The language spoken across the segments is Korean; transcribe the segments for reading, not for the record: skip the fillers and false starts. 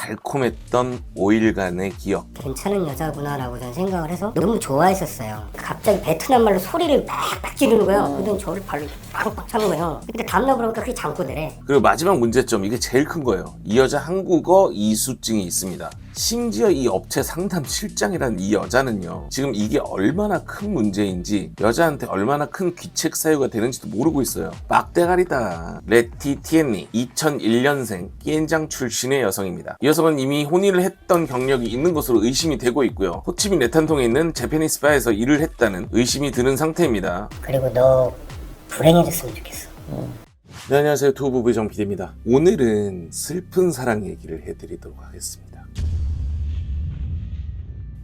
달콤했던 5일간의 기억. 괜찮은 여자구나라고 저는 생각을 해서 너무 좋아했었어요. 갑자기 베트남 말로 소리를 팍팍 지르는 거예요. 그러더니 저를 발로 팍팍 차는 거예요. 근데 다음날 보니까 그게 잠꼬대래. 그리고 마지막 문제점, 이게 제일 큰 거예요. 이 여자 한국어 이수증이 있습니다. 심지어 이 업체 상담 실장이라는 이 여자는요, 지금 이게 얼마나 큰 문제인지, 여자한테 얼마나 큰 귀책 사유가 되는지도 모르고 있어요. 빡대가리다. 레티 티엔니, 2001년생 끼엔장 출신의 여성입니다. 이 여성은 이미 혼인을 했던 경력이 있는 것으로 의심이 되고 있고요. 호치민 내탄동에 있는 재패니스 바에서 일을 했다는 의심이 드는 상태입니다. 그리고 너 불행해졌으면 좋겠어. 네, 안녕하세요. 두부부의 정PD입니다. 오늘은 슬픈 사랑 얘기를 해드리도록 하겠습니다.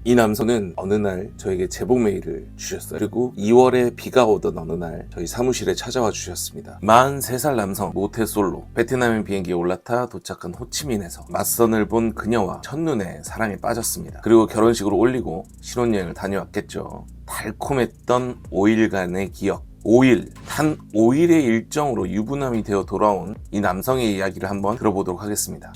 이 남성은 어느 날 저에게 제보 메일을 주셨어요. 그리고 2월에 비가 오던 어느 날 저희 사무실에 찾아와 주셨습니다. 43살 남성, 모태솔로, 베트남행 비행기에 올라타 도착한 호치민에서 맞선을 본 그녀와 첫눈에 사랑에 빠졌습니다. 그리고 결혼식으로 올리고 신혼여행을 다녀왔겠죠. 달콤했던 5일간의 기억. 5일, 단 5일의 일정으로 유부남이 되어 돌아온 이 남성의 이야기를 한번 들어보도록 하겠습니다.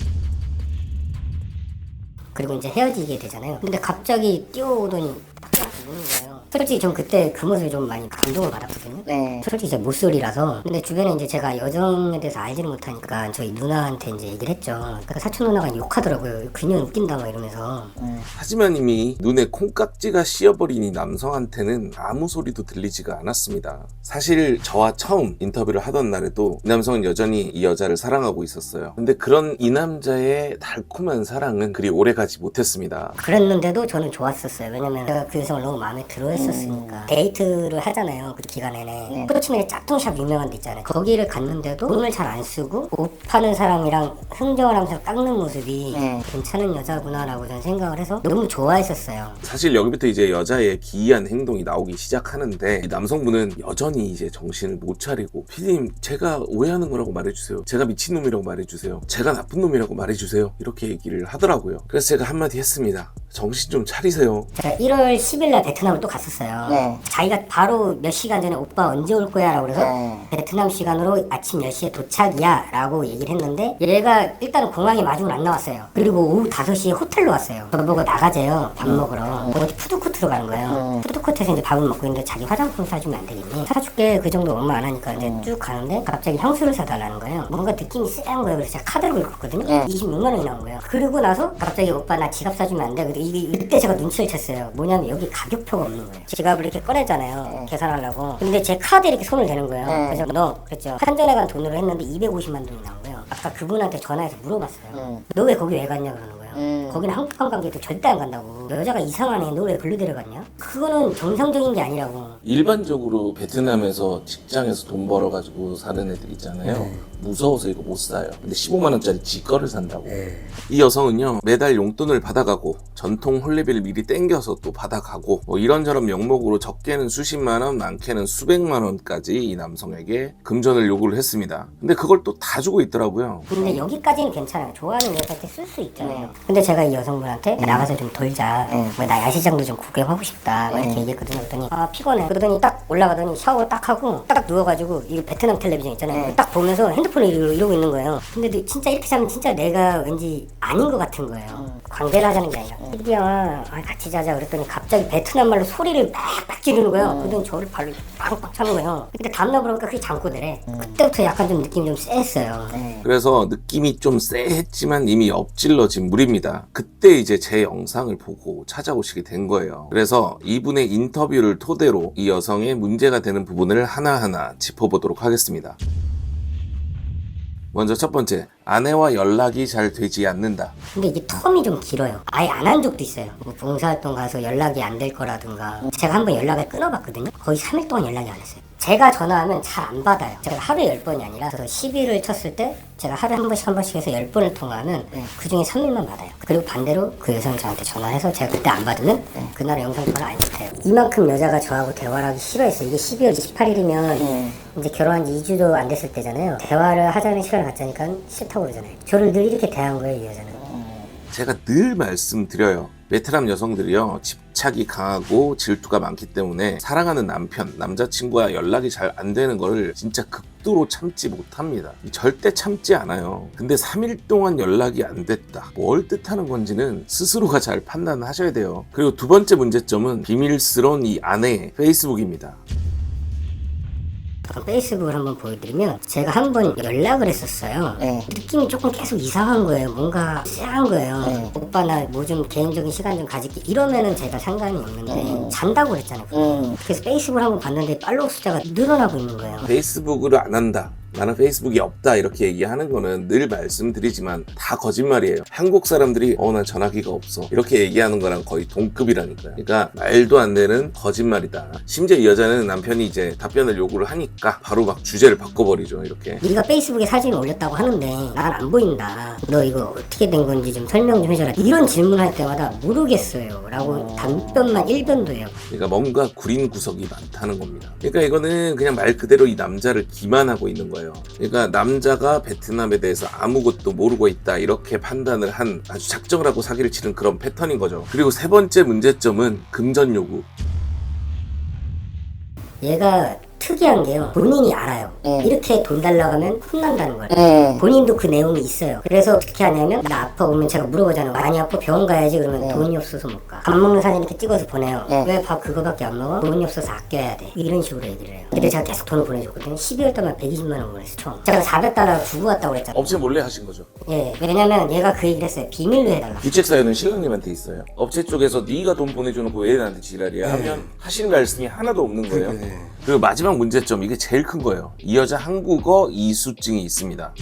그리고 이제 헤어지게 되잖아요. 근데 갑자기 뛰어오더니 딱 우는 거예요. 솔직히 전 그때 그 모습에 좀 많이 감동을 받았거든요. 네. 솔직히 제 모쏠이라서. 근데 주변에 이제 제가 여정에 대해서 알지를 못하니까 저희 누나한테 이제 얘기를 했죠. 그러니까 사촌 누나가 욕하더라고요. 그녀는 웃긴다 막 이러면서. 하지만 이미 눈에 콩깍지가 씌어버린 이 남성한테는 아무 소리도 들리지가 않았습니다. 사실 저와 처음 인터뷰를 하던 날에도 이 남성은 여전히 이 여자를 사랑하고 있었어요. 근데 그런 이 남자의 달콤한 사랑은 그리 오래 가지 못했습니다. 그랬는데도 저는 좋았었어요. 왜냐면 제가 그 여성을 너무 마음에 들어 했었으니까. 데이트를 하잖아요. 그 기간에는. 호치민에 짝퉁샵 유명한 데 있잖아요. 거기를 갔는데도 돈을 잘 안 쓰고 옷 파는 사람이랑 흥정을 하면서 깎는 모습이 괜찮은 여자구나라고 저는 생각을 해서 너무 좋아했었어요. 사실 여기부터 이제 여자의 기이한 행동이 나오기 시작하는데, 이 남성분은 여전히 이제 정신을 못 차리고, 피디님 제가 오해하는 거라고 말해주세요. 제가 미친놈이라고 말해주세요. 제가 나쁜 놈이라고 말해주세요. 이렇게 얘기를 하더라고요. 그래서 제가 한마디 했습니다. 정신 좀 차리세요. 제가 1월 10일 날 베트남을 또 갔었어요. 네. 자기가 바로 몇 시간 전에 오빠 언제 올 거야 라고 그래서 베트남 시간으로 아침 10시에 도착이야 라고 얘기를 했는데, 얘가 일단은 공항에 마중을 안 나왔어요. 그리고 오후 5시에 호텔로 왔어요. 저보고 나가재요. 밥 먹으러. 어디 푸드코트로 가는 거예요. 푸드코트에서 이제 밥을 먹고 있는데 자기 화장품 사주면 안 되겠니? 사줄게. 그 정도 얼마 안 하니까 이제 쭉 가는데 갑자기 향수를 사달라는 거예요. 뭔가 느낌이 쎄한 거예요. 그래서 제가 카드를 긁었거든요. 26만 원이 나온 거예요. 그러고 나서 갑자기 오빠 나 지갑 사주면 안 돼. 이때 제가 눈치를 챘어요. 뭐냐면 여기 가격표가 없는 거예요. 지갑을 이렇게 꺼내잖아요. 계산하려고. 근데 제 카드에 이렇게 손을 대는 거예요. 그래서 너 그랬죠. 한전에 간 돈으로 했는데 250만 원이 나온 거예요. 아까 그분한테 전화해서 물어봤어요. 너 왜 거기 왜 갔냐 그러는 거예요. 거기는 한국 관광객도 절대 안 간다고. 여자가 이상하네. 너 왜 글로 데려갔냐? 그거는 정상적인 게 아니라고. 일반적으로 베트남에서 직장에서 돈 벌어가지고 사는 애들 있잖아요. 무서워서 이거 못 사요. 근데 15만 원짜리 지거를 산다고. 이 여성은요, 매달 용돈을 받아가고 전통 홀레비를 미리 땡겨서 또 받아가고, 뭐 이런저런 명목으로 적게는 수십만 원, 많게는 수백만 원까지 이 남성에게 금전을 요구를 했습니다. 근데 그걸 또 다 주고 있더라고요. 근데 여기까지는 괜찮아요. 좋아하는 여자한테 쓸 수 있잖아요. 근데 제가 이 여성분한테 나가서 좀 돌자. 뭐 나 야시장도 좀 구경하고 싶다. 뭐 이렇게 얘기했거든요. 그랬더니 아 피곤해. 그러더니 딱 올라가더니 샤워 딱 하고 딱 누워가지고 이 베트남 텔레비전 있잖아요. 딱 보면서 핸드폰을 이러고 있는 거예요. 근데 진짜 이렇게 자면 진짜 내가 왠지 아닌 것 같은 거예요. 관계를 하자는 게 아니라. 피디야 같이 자자. 그랬더니 갑자기 베트남 말로 소리를 팍팍 지르는 거예요. 그러더니 저를 발로 팍팍 차는 거예요. 근데 다음날 보니까 그게 잠꼬대래. 그때부터 약간 좀 느낌이 좀 쎄했어요. 그래서 느낌이 좀 쎄했지만 이미 엎질러진 물입니다. 그때 이제 제 영상을 보고 찾아오시게 된 거예요. 그래서 이분의 인터뷰를 토대로 이 여성의 문제가 되는 부분을 하나하나 짚어보도록 하겠습니다. 먼저 첫 번째, 아내와 연락이 잘 되지 않는다. 근데 이게 텀이 좀 길어요. 아예 안 한 적도 있어요. 뭐 봉사활동 가서 연락이 안 될 거라든가. 제가 한번 연락을 끊어봤거든요. 거의 3일 동안 연락이 안 했어요. 제가 전화하면 잘 안 받아요. 제가 하루에 10번이 아니라 그래서 시비를 쳤을 때 제가 하루에 한 번씩 해서 10번을 통화하면 그 중에 3일만 받아요. 그리고 반대로 그 여성이 저한테 전화해서 제가 그때 안 받으면 그날 영상 통화를 아예 못해요. 이만큼 여자가 저하고 대화를 하기 싫어했어요. 이게 12월 28일이면 이제 결혼한 지 2주도 안 됐을 때잖아요. 대화를 하자는 시간을 갖자니까 싫다고 그러잖아요. 저를 늘 이렇게 대한 거예요, 이 여자는. 제가 늘 말씀드려요. 베트남 여성들이요, 집 집착이 강하고 질투가 많기 때문에 사랑하는 남편, 남자친구와 연락이 잘 안 되는 거를 진짜 극도로 참지 못합니다. 절대 참지 않아요. 근데 3일 동안 연락이 안 됐다. 뭘 뜻하는 건지는 스스로가 잘 판단하셔야 돼요. 그리고 두 번째 문제점은 비밀스러운 이 아내의 페이스북입니다. 페이스북을 한번 보여드리면 제가 한번 연락을 했었어요. 느낌이 조금 계속 이상한 거예요. 뭔가 쎄한 거예요. 오빠 나 뭐 좀 개인적인 시간 좀 가질게 이러면은 제가 상관이 없는데 잔다고 그랬잖아요. 그래서 페이스북을 한번 봤는데 팔로워 숫자가 늘어나고 있는 거예요. 페이스북을 안 한다. 나는 페이스북이 없다 이렇게 얘기하는 거는 늘 말씀드리지만 다 거짓말이에요. 한국 사람들이 난 전화기가 없어 이렇게 얘기하는 거랑 거의 동급이라니까요. 그러니까 말도 안 되는 거짓말이다. 심지어 이 여자는 남편이 이제 답변을 요구를 하니까 바로 막 주제를 바꿔버리죠. 이렇게 네가 페이스북에 사진을 올렸다고 하는데 난 안 보인다. 너 이거 어떻게 된 건지 좀 설명 좀 해줘라. 이런 질문할 때마다 모르겠어요 라고 답변만 일변도해요. 그러니까 뭔가 구린 구석이 많다는 겁니다. 그러니까 이거는 그냥 말 그대로 이 남자를 기만하고 있는 거예요. 그러니까 남자가 베트남에 대해서 아무것도 모르고 있다 이렇게 판단을 한 아주 작정을 하고 사기를 치는 그런 패턴인 거죠. 그리고 세 번째 문제점은 금전 요구. 얘가 특이한 게요. 본인이 알아요. 이렇게 돈 달라고 하면 혼난다는 걸. 본인도 그 내용이 있어요. 그래서 어떻게 하냐면 나 아파 오면 제가 물어보잖아요. 많이 아파 병원 가야지 그러면 돈이 없어서 못 가. 밥 먹는 사진 이렇게 찍어서 보내요. 왜 밥 그거밖에 안 먹어? 돈이 없어서 아껴야 돼. 이런 식으로 얘기를 해요. 근데 제가 계속 돈을 보내줬거든요. 12월 달만 120만 원 보냈어 총. 제가 400달러 주고 왔다고 그랬잖아요. 업체 몰래 하신 거죠? 예. 왜냐면 얘가 그 얘기를 했어요. 비밀로 해달라. 귀책 사연은 신랑님한테 있어요. 업체 쪽에서 네가 돈 보내줘놓고 왜 나한테 지랄이야 하면 하시는 말씀이 하나도 없는 거예요. 그리고 마지막 문제점, 이게 제일 큰 거예요. 이 여자 한국어 이수증이 있습니다.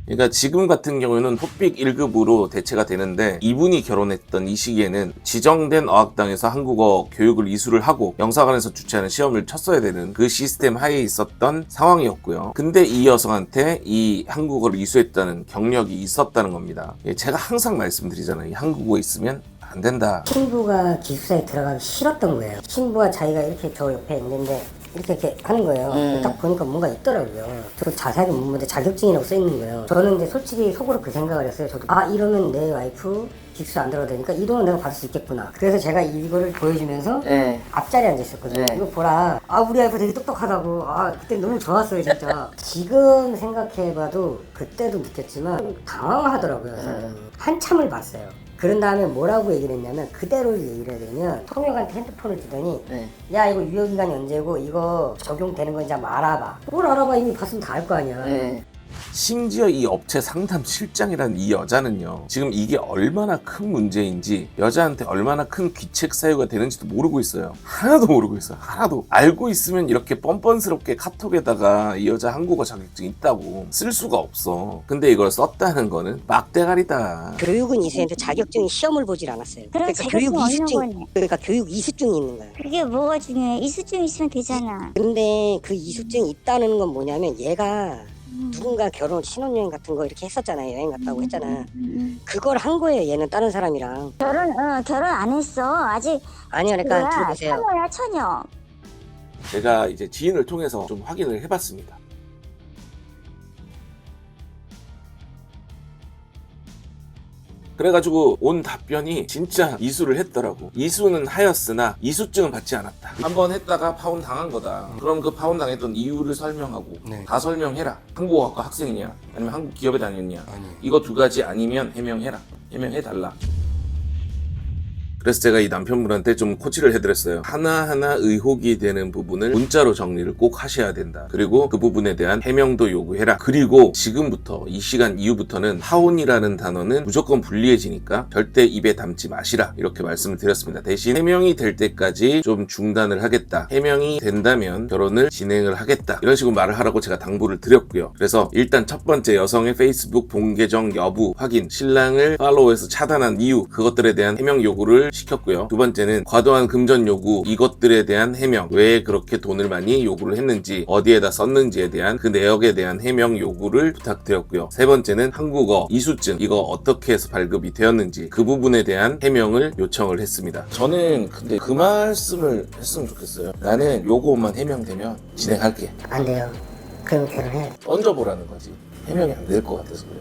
그러니까 지금 같은 경우에는 토픽 1급으로 대체가 되는데 이분이 결혼했던 이 시기에는 지정된 어학당에서 한국어 교육을 이수를 하고 영사관에서 주최하는 시험을 쳤어야 되는 그 시스템 하에 있었던 상황이었고요. 근데 이 여성한테 이 한국어를 이수했다는 경력이 있었다는 겁니다. 제가 항상 말씀드리잖아요. 이 한국어 있으면 안 된다. 신부가 기숙사에 들어가기 싫었던 거예요. 신부가 자기가 이렇게 저 옆에 있는데 이렇게 하는 거예요. 딱 보니까 뭔가 있더라고요. 저 자세하게 못 보는데 자격증이라고 써있는 거예요. 저는 이제 솔직히 속으로 그 생각을 했어요. 저도 이러면 내 와이프 기숙사 안 들어도 되니까 이 돈은 내가 받을 수 있겠구나. 그래서 제가 이거를 보여주면서 앞자리에 앉아 있었거든요. 이거 보라. 우리 와이프 되게 똑똑하다고. 그때 너무 좋았어요 진짜. 지금 생각해봐도 그때도 느꼈지만 당황하더라고요. 한참을 봤어요. 그런 다음에 뭐라고 얘기를 했냐면 그대로 얘기를 해드리면 통역한테 핸드폰을 주더니 야 이거 유효기간이 언제고 이거 적용되는 건지 한번 알아봐. 뭘 알아봐, 이미 봤으면 다 알 거 아니야. 심지어 이 업체 상담 실장이라는 이 여자는요, 지금 이게 얼마나 큰 문제인지, 여자한테 얼마나 큰 귀책 사유가 되는지도 모르고 있어요. 하나도 모르고 있어요. 하나도. 알고 있으면 이렇게 뻔뻔스럽게 카톡에다가 이 여자 한국어 자격증 있다고 쓸 수가 없어. 근데 이걸 썼다는 거는 막대가리다. 교육은 이수했는데 자격증이 시험을 보질 않았어요. 그러니까 교육 이수증, 그러니까 교육 이수증이 있는 거예요. 그게 뭐가 중요해? 이수증 있으면 되잖아. 근데 그 이수증이 있다는 건 뭐냐면 얘가 누군가 결혼 신혼여행 같은 거 이렇게 했었잖아요. 여행 갔다고 했잖아. 그걸 한 거예요. 얘는 다른 사람이랑. 결혼 안 했어. 아직. 아니요, 그러니까 들어보세요. 처녀야 처녀. 제가 이제 지인을 통해서 좀 확인을 해봤습니다. 그래가지고 온 답변이 진짜 이수를 했더라고. 이수는 하였으나 이수증은 받지 않았다. 한번 했다가 파혼 당한 거다. 그럼 그 파혼 당했던 이유를 설명하고 다 설명해라. 한국어학과 학생이냐 아니면 한국 기업에 다녔냐, 이거 두 가지 아니면 해명해라. 해명해달라. 그래서 제가 이 남편분한테 좀 코치를 해드렸어요. 하나하나 의혹이 되는 부분을 문자로 정리를 꼭 하셔야 된다. 그리고 그 부분에 대한 해명도 요구해라. 그리고 지금부터 이 시간 이후부터는 파혼이라는 단어는 무조건 불리해지니까 절대 입에 담지 마시라. 이렇게 말씀을 드렸습니다. 대신 해명이 될 때까지 좀 중단을 하겠다. 해명이 된다면 결혼을 진행을 하겠다. 이런 식으로 말을 하라고 제가 당부를 드렸고요. 그래서 일단 첫 번째, 여성의 페이스북 본계정 여부 확인, 신랑을 팔로우에서 차단한 이유, 그것들에 대한 해명 요구를 시켰고요. 두 번째는 과도한 금전 요구, 이것들에 대한 해명, 왜 그렇게 돈을 많이 요구를 했는지, 어디에다 썼는지에 대한 그 내역에 대한 해명 요구를 부탁드렸고요. 세 번째는 한국어 이수증, 이거 어떻게 해서 발급이 되었는지 그 부분에 대한 해명을 요청을 했습니다. 저는 근데 그 말씀을 했으면 좋겠어요. 나는 요거만 해명되면 진행할게. 안 돼요. 그럼 결혼해. 던져보라는 거지. 해명이 안 될 것 같아서 그래.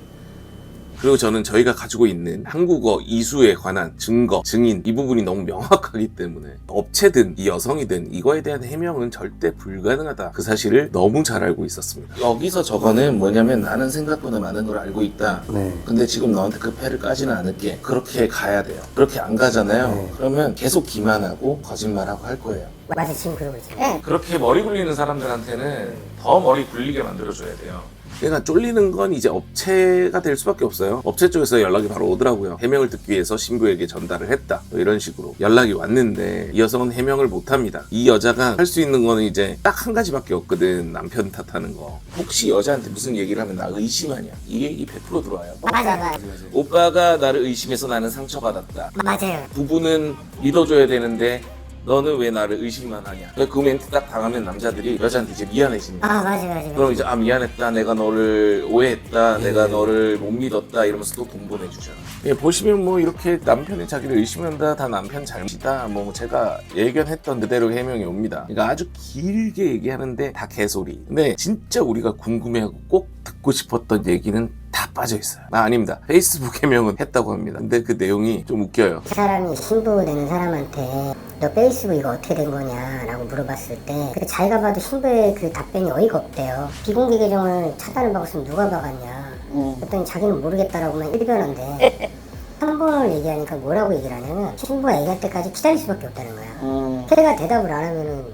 그리고 저는 저희가 가지고 있는 한국어 이수에 관한 증거, 증인 이 부분이 너무 명확하기 때문에 업체든 이 여성이든 이거에 대한 해명은 절대 불가능하다. 그 사실을 너무 잘 알고 있었습니다. 여기서 저거는 뭐냐면 나는 생각보다 많은 걸 알고 있다. 근데 지금 너한테 그 패를 까지는 않을게. 그렇게 가야 돼요. 그렇게 안 가잖아요. 그러면 계속 기만하고 거짓말하고 할 거예요. 맞아, 지금 그러고 있어요. 그렇게 머리 굴리는 사람들한테는 더 머리 굴리게 만들어줘야 돼요. 그러니까 쫄리는 건 이제 업체가 될 수밖에 없어요. 업체 쪽에서 연락이 바로 오더라고요. 해명을 듣기 위해서 신부에게 전달을 했다. 뭐 이런 식으로 연락이 왔는데 이 여성은 해명을 못합니다. 이 여자가 할 수 있는 거는 이제 딱 한 가지밖에 없거든. 남편 탓하는 거. 혹시 여자한테 무슨 얘기를 하면 나 의심하냐? 이 얘기 100% 들어와요. 맞아요. 오빠가 나를 의심해서 나는 상처받았다. 맞아요. 부부는 믿어줘야 되는데 너는 왜 나를 의심만 하냐? 그 멘트 딱 당하면 남자들이 여자한테 이제 미안해집니다. 맞아요. 그럼 이제 미안했다, 내가 너를 오해했다, 내가 너를 못 믿었다 이러면서 또 돈 보내주죠. 예, 보시면 뭐 이렇게 남편이 자기를 의심한다, 다 남편 잘못이다, 뭐 제가 예견했던 그대로 해명이 옵니다. 그러니까 아주 길게 얘기하는데 다 개소리. 근데 진짜 우리가 궁금해하고 꼭 듣고 싶었던 얘기는 다 빠져있어요. 아닙니다. 페이스북 해명은 했다고 합니다. 근데 그 내용이 좀 웃겨요. 그 사람이 신부 되는 사람한테 너 페이스북 이거 어떻게 된 거냐 라고 물어봤을 때 자기가 봐도 신부의 그 답변이 어이가 없대요. 비공개 계정을 차단을 박았으면 누가 박았냐. 그랬더니 자기는 모르겠다라고만 일변한데 한 번을 얘기하니까 뭐라고 얘기를 하냐면 신부가 얘기할 때까지 기다릴 수밖에 없다는 거야. 걔가 대답을 안 하면은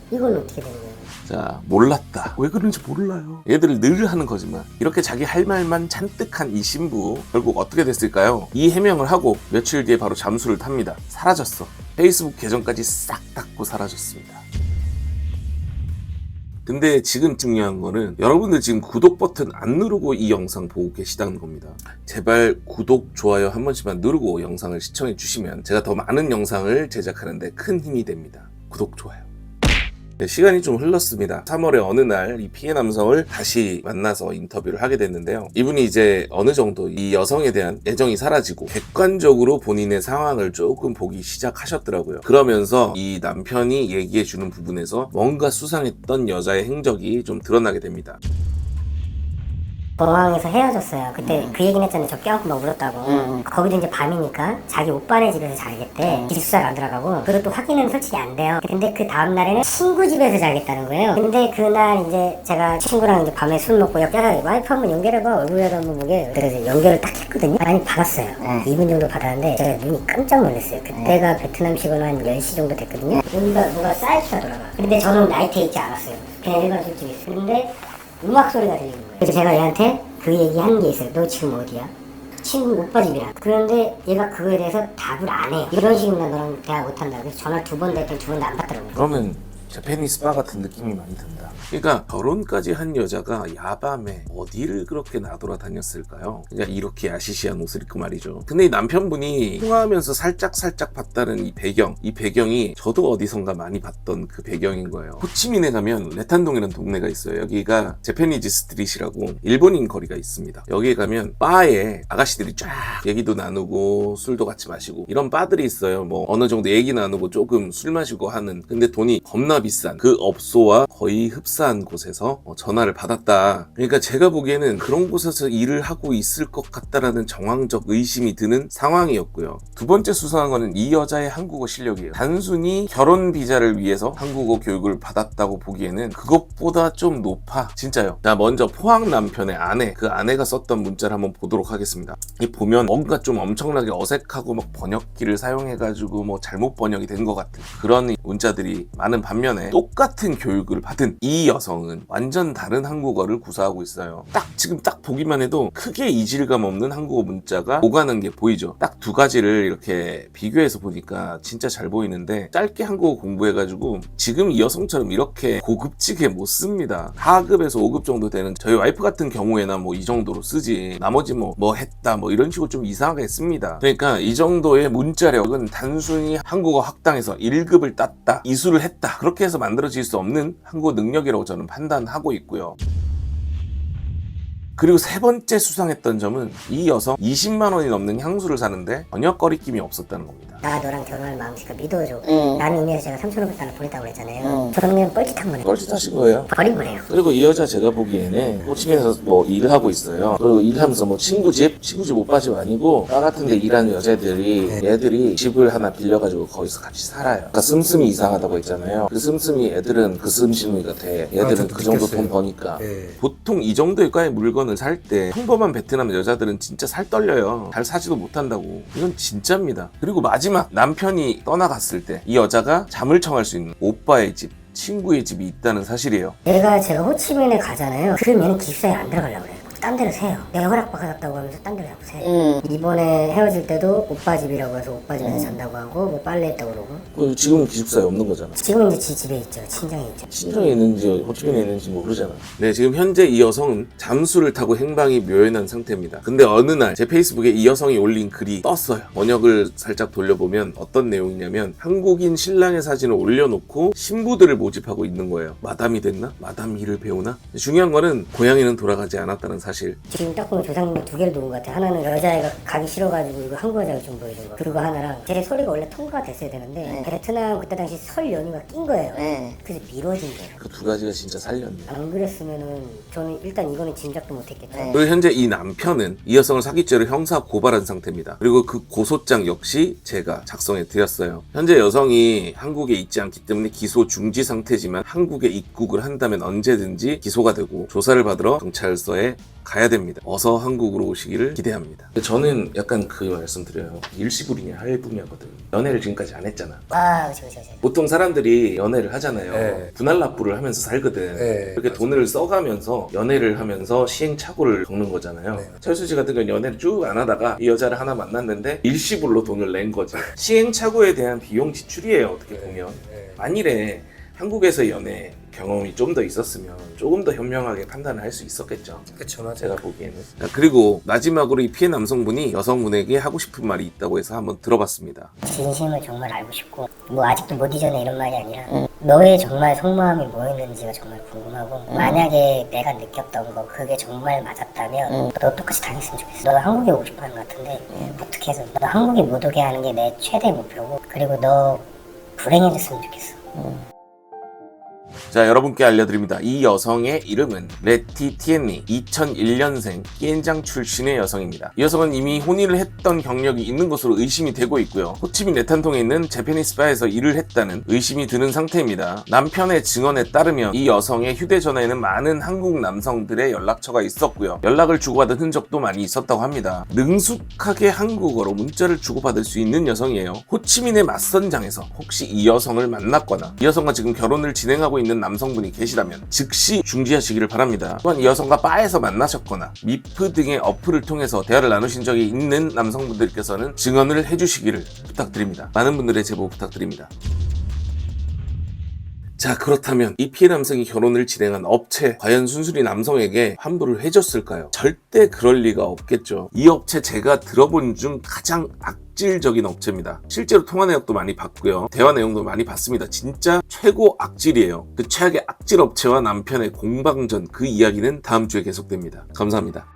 이건 어떻게 되는 거야. 자, 몰랐다. 왜 그런지 몰라요. 얘들을 늘 하는 거지만 이렇게 자기 할 말만 잔뜩한 이 신부 결국 어떻게 됐을까요? 이 해명을 하고 며칠 뒤에 바로 잠수를 탑니다. 사라졌어. 페이스북 계정까지 싹 닫고 사라졌습니다. 근데 지금 중요한 거는 여러분들 지금 구독 버튼 안 누르고 이 영상 보고 계시다는 겁니다. 제발 구독, 좋아요 한 번씩만 누르고 영상을 시청해 주시면 제가 더 많은 영상을 제작하는데 큰 힘이 됩니다. 구독, 좋아요. 네, 시간이 좀 흘렀습니다. 3월의 어느 날 이 피해 남성을 다시 만나서 인터뷰를 하게 됐는데요. 이분이 이제 어느 정도 이 여성에 대한 애정이 사라지고 객관적으로 본인의 상황을 조금 보기 시작하셨더라고요. 그러면서 이 남편이 얘기해주는 부분에서 뭔가 수상했던 여자의 행적이 좀 드러나게 됩니다. 공항에서 헤어졌어요. 그때 그 얘기는 했잖아요. 저 껴안고 막 울었다고. 거기도 이제 밤이니까 자기 오빠네 집에서 자겠대. 기숙사를 안 들어가고. 그것도 확인은 솔직히 안 돼요. 근데 그 다음날에는 친구 집에서 자겠다는 거예요. 근데 그날 이제 제가 친구랑 이제 밤에 술 먹고 야 와이프 한번 연결해봐. 얼굴에다 한번 보게. 그래서 연결을 딱 했거든요. 아니 받았어요. 2분 정도 받았는데 제가 눈이 깜짝 놀랐어요. 그때가 베트남식으로 한 10시 정도 됐거든요. 여기가 뭐가 사이트하더라고요. 근데 저는 나이트에 있지 않았어요. 그냥 일반 술집에 있어요. 근데 음악 소리가 들리는 거예요. 그래서 제가 얘한테 그 얘기 하는 게 있어요. 너 지금 어디야? 친구 오빠 집이라. 그런데 얘가 그거에 대해서 답을 안 해요. 이런 식으로 나 너랑 대화 못한다. 그래서 전화 2번 됐더니 2번도 안 받더라고요. 그러면 재패니스 바 같은 느낌이 많이 든다. 그러니까 결혼까지 한 여자가 야밤에 어디를 그렇게 나돌아다녔을까요? 그러니까 이렇게 야시시한 옷을 입고 말이죠. 근데 이 남편분이 통화하면서 살짝 봤다는 이 배경이 저도 어디선가 많이 봤던 그 배경인 거예요. 호치민에 가면 레탄동이라는 동네가 있어요. 여기가 재패니즈 스트릿이라고 일본인 거리가 있습니다. 여기에 가면 바에 아가씨들이 쫙 얘기도 나누고 술도 같이 마시고 이런 바들이 있어요. 뭐 어느 정도 얘기 나누고 조금 술 마시고 하는. 근데 돈이 겁나 비싼 그 업소와 거의 흡사한 곳에서 전화를 받았다. 그러니까 제가 보기에는 그런 곳에서 일을 하고 있을 것 같다라는 정황적 의심이 드는 상황이었고요. 두 번째 수상한 거는 이 여자의 한국어 실력이에요. 단순히 결혼 비자를 위해서 한국어 교육을 받았다고 보기에는 그것보다 좀 높아. 진짜요. 자, 먼저 포항 남편의 아내, 그 아내가 썼던 문자를 한번 보도록 하겠습니다. 이 보면 뭔가 좀 엄청나게 어색하고 막 번역기를 사용해가지고 뭐 잘못 번역이 된 것 같은 그런 문자들이 많은 반면에 똑같은 교육을 받은 이 여성은 완전 다른 한국어를 구사하고 있어요. 지금 딱 보기만 해도 크게 이질감 없는 한국어 문자가 오가는 게 보이죠. 딱 두 가지를 이렇게 비교해서 보니까 진짜 잘 보이는데 짧게 한국어 공부해가지고 지금 이 여성처럼 이렇게 고급지게 못 씁니다. 4급에서 5급 정도 되는 저희 와이프 같은 경우에나 뭐 이 정도로 쓰지 나머지 뭐 했다 뭐 이런 식으로 좀 이상하게 씁니다. 그러니까 이 정도의 문자력은 단순히 한국어 학당에서 1급을 땄다, 이수를 했다 그렇게 해서 만들어질 수 없는 한국어 능력이라고 저는 판단하고 있고요. 그리고 세 번째 수상했던 점은 이 여성 20만 원이 넘는 향수를 사는데 전혀 꺼리낌이 없었다는 겁니다. 나 너랑 결혼할 마음 있으니까 믿어줘. 라는 의미에서 제가 3,500달러 보냈다고 그랬잖아요. 저는 그냥 뻘짓한 거네요. 뻘짓하신 거예요? 버린 거네요. 그리고 이 여자 제가 보기에는 호치민에서 뭐 일을 하고 있어요. 그리고 일하면서 뭐 친구 집 시구집 오빠집 아니고 바 같은 데 일하는 여자들이 얘들이 집을 하나 빌려가지고 거기서 같이 살아요. 그러니까 씀씀이 이상하다고 했잖아요. 그 씀씀이 애들은 그 씀씀이가 돼. 얘들은 저도 그 정도 느꼈어요. 돈 버니까. 네. 보통 이 정도의 과의 물건을 살 때 평범한 베트남 여자들은 진짜 살 떨려요. 잘 사지도 못한다고. 이건 진짜입니다. 그리고 마지막 남편이 떠나갔을 때 이 여자가 잠을 청할 수 있는 오빠의 집, 친구의 집이 있다는 사실이에요. 제가 호치민에 가잖아요. 그럼 얘는 기숙사에 안 들어가려고 그래요. 딴 데로 새요. 내가 허락받았다고 하면서 딴 데로 자꾸 새요. 이번에 헤어질 때도 오빠 집이라고 해서 오빠 집에서 잔다고 하고 뭐 빨래했다고 그러고. 지금은 기숙사에 없는 거잖아. 지금은 이제 지 집에 있죠. 친정에 있죠. 친정에 있는지 호치민에 있는지 모르잖아. 네, 지금 현재 이 여성은 잠수를 타고 행방이 묘연한 상태입니다. 근데 어느 날 제 페이스북에 이 여성이 올린 글이 떴어요. 번역을 살짝 돌려보면 어떤 내용이냐면 한국인 신랑의 사진을 올려놓고 신부들을 모집하고 있는 거예요. 마담이 됐나? 마담 일을 배우나? 중요한 거는 고양이는 돌아가지 않았다는 사실. 지금 딱 보면 조상님이 두 개를 놓은 것 같아요. 하나는 여자애가 가기 싫어가지고 이거 한국 여자가 좀 보여준 거. 그리고 하나랑 제 소리가 원래 통과가 됐어야 되는데 베트남 그때 당시 설 연휴가 낀 거예요. 그래서 미뤄진 거예요. 그 두 가지가 진짜 살렸네. 안 그랬으면은 저는 일단 이거는 짐작도 못했겠죠. 그리고 현재 이 남편은 이 여성을 사기죄로 형사 고발한 상태입니다. 그리고 그 고소장 역시 제가 작성해 드렸어요. 현재 여성이 한국에 있지 않기 때문에 기소 중지 상태지만 한국에 입국을 한다면 언제든지 기소가 되고 조사를 받으러 경찰서에 가야 됩니다. 어서 한국으로 오시기를 기대합니다. 저는 약간 그 말씀 드려요. 일시불이냐 할부냐거든. 연애를 지금까지 안 했잖아. 아, 그렇죠. 보통 사람들이 연애를 하잖아요. 네. 분할납부를 하면서 살거든. 네, 그렇게 돈을 써가면서 연애를 하면서 시행착오를 겪는 거잖아요. 네. 철수 씨 같은 경우는 연애를 쭉 안 하다가 이 여자를 하나 만났는데 일시불로 돈을 낸 거지. 시행착오에 대한 비용 지출이에요, 어떻게 보면. 네. 만일에 한국에서 연애 경험이 좀 더 있었으면 조금 더 현명하게 판단을 할 수 있었겠죠. 그쵸, 맞아요. 제가 보기에는. 그리고 마지막으로 이 피해 남성분이 여성분에게 하고 싶은 말이 있다고 해서 한번 들어봤습니다. 진심을 정말 알고 싶고 뭐 아직도 못 잊었네 이런 말이 아니라 너의 정말 속마음이 뭐였는지가 정말 궁금하고 만약에 내가 느꼈던 거 그게 정말 맞았다면 너 똑같이 당했으면 좋겠어. 너 한국에 오고 싶어 하는 것 같은데 어떻게 해서 너 한국에 못 오게 하는 게 내 최대 목표고 그리고 너 불행해졌으면 좋겠어. 자, 여러분께 알려드립니다. 이 여성의 이름은 레티 티엔니, 2001년생 끼엔장 출신의 여성입니다. 이 여성은 이미 혼인을 했던 경력이 있는 것으로 의심이 되고 있고요. 호치민 내탄통에 있는 재패니스 바에서 일을 했다는 의심이 드는 상태입니다. 남편의 증언에 따르면 이 여성의 휴대전화에는 많은 한국 남성들의 연락처가 있었고요. 연락을 주고받은 흔적도 많이 있었다고 합니다. 능숙하게 한국어로 문자를 주고받을 수 있는 여성이에요. 호치민의 맞선장에서 혹시 이 여성을 만났거나 이 여성과 지금 결혼을 진행하고 있는 남성분이 계시다면 즉시 중지하시기를 바랍니다. 또한 이 여성과 바에서 만나셨거나 미프 등의 어플을 통해서 대화를 나누신 적이 있는 남성분들께서는 증언을 해주시기를 부탁드립니다. 많은 분들의 제보 부탁드립니다. 자, 그렇다면 이 피해 남성이 결혼을 진행한 업체 과연 순순히 남성에게 환불을 해줬을까요? 절대 그럴 리가 없겠죠. 이 업체 제가 들어본 중 가장 악질적인 업체입니다. 실제로 통화 내역도 많이 봤고요. 대화 내용도 많이 봤습니다. 진짜 최고 악질이에요. 그 최악의 악질 업체와 남편의 공방전 그 이야기는 다음 주에 계속됩니다. 감사합니다.